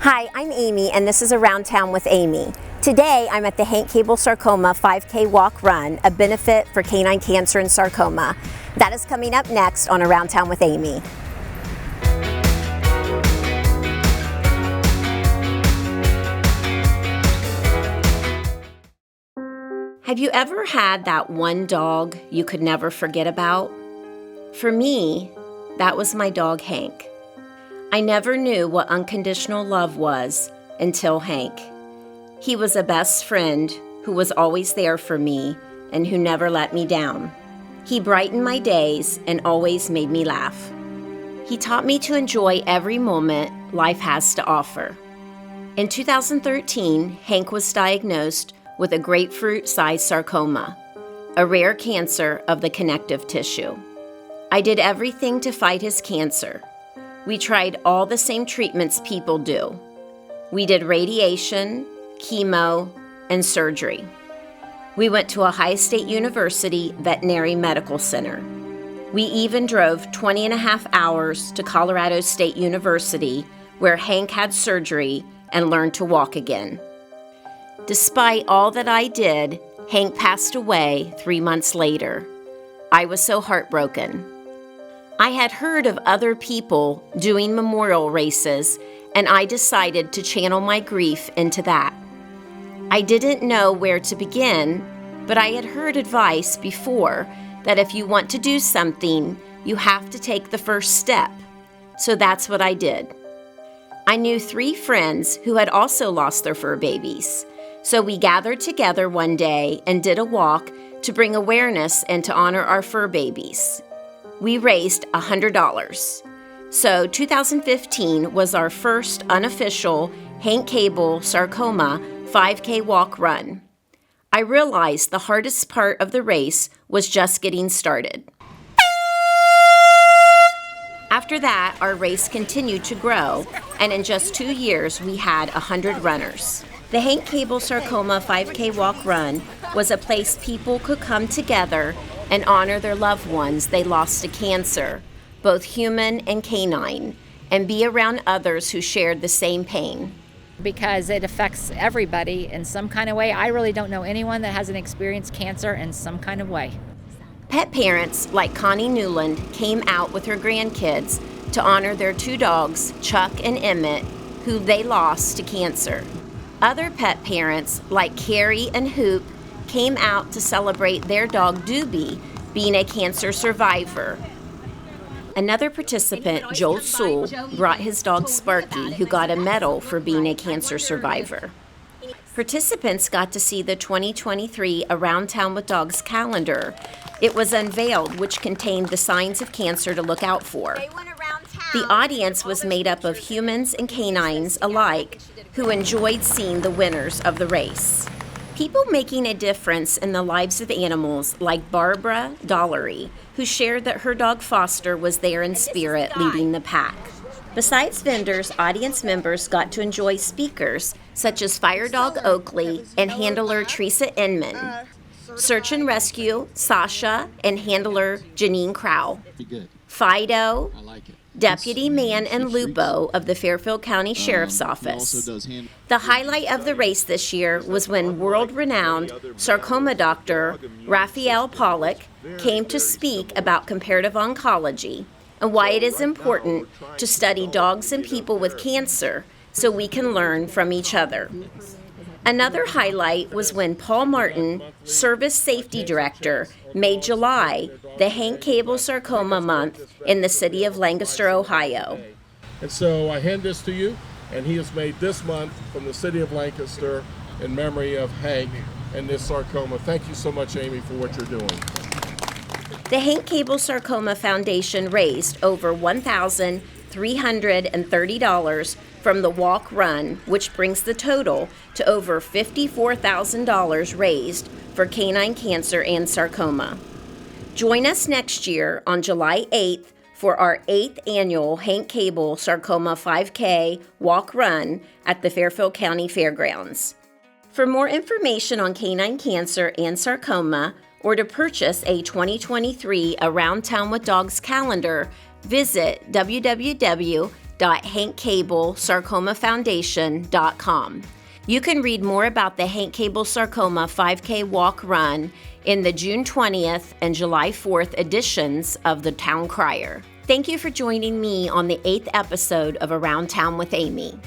Hi, I'm Amy, and this is Around Town with Amy. Today, I'm at the Hank Kabel Sarcoma 5K Walk Run, a benefit for canine cancer and sarcoma. That is coming up next on Around Town with Amy. Have you ever had that one dog you could never forget about? For me, that was my dog Hank. I never knew what unconditional love was until Hank. He was a best friend who was always there for me and who never let me down. He brightened my days and always made me laugh. He taught me to enjoy every moment life has to offer. In 2013, Hank was diagnosed with a grapefruit-sized sarcoma, a rare cancer of the connective tissue. I did everything to fight his cancer. We tried all the same treatments people do. We did radiation, chemo, and surgery. We went to Ohio State University Veterinary Medical Center. We even drove 20 and a half hours to Colorado State University, where Hank had surgery and learned to walk again. Despite all that I did, Hank passed away 3 months later. I was so heartbroken. I had heard of other people doing memorial races, and I decided to channel my grief into that. I didn't know where to begin, but I had heard advice before that if you want to do something, you have to take the first step. So that's what I did. I knew 3 friends who had also lost their fur babies. So we gathered together one day and did a walk to bring awareness and to honor our fur babies. We raised $100. So 2015 was our first unofficial Hank Kabel Sarcoma 5K walk run. I realized the hardest part of the race was just getting started. After that, our race continued to grow, and in just 2 years, we had 100 runners. The Hank Kabel Sarcoma 5K walk run was a place people could come together and honor their loved ones they lost to cancer, both human and canine, and be around others who shared the same pain. Because it affects everybody in some kind of way. I really don't know anyone that hasn't experienced cancer in some kind of way. Pet parents like Connie Newland came out with her grandkids to honor their 2 dogs, Chuck and Emmett, who they lost to cancer. Other pet parents like Carrie and Hoop came out to celebrate their dog Doobie being a cancer survivor. Another participant, Joel Sewell, brought his dog Sparky, who got a medal for being a cancer survivor. Participants got to see the 2023 Around Town with Dogs calendar. It was unveiled, which contained the signs of cancer to look out for. The audience was made up of humans and canines alike who enjoyed seeing the winners of the race. People making a difference in the lives of animals like Barbara Dollery, who shared that her dog Foster was there in spirit leading the pack. Besides vendors, audience members got to enjoy speakers such as Fire Dog Oakley and handler Teresa Inman, Search and Rescue Sasha and handler Janine Crow, Fido, Deputy Man and Lupo of the Fairfield County Sheriff's Office. The highlight of the race this year was when world-renowned sarcoma doctor Raphael Pollack came to speak about comparative oncology and why it is important to study dogs and people with cancer so we can learn from each other. Another highlight was when Paul Martin, Service Safety Director, made July the Hank Kabel Sarcoma Month in the city of Lancaster, Ohio. And so I hand this to you, and he has made this month from the city of Lancaster in memory of Hank and this sarcoma. Thank you so much, Amy, for what you're doing. The Hank Kabel Sarcoma Foundation raised over $1,330 from the walk run, which brings the total to over $54,000 raised for canine cancer and sarcoma. Join us next year on July 8th for our 8th annual Hank Kabel Sarcoma 5K walk run at the Fairfield County Fairgrounds. For more information on canine cancer and sarcoma, or to purchase a 2023 Around Town with Dogs calendar, visit www.hankkabelsarcoma.com. www.hankkabelsarcomafoundation.com. You can read more about the Hank Kabel Sarcoma 5K Walk Run in the June 20th and July 4th editions of the Town Crier. Thank you for joining me on the 8th episode of Around Town with Amy.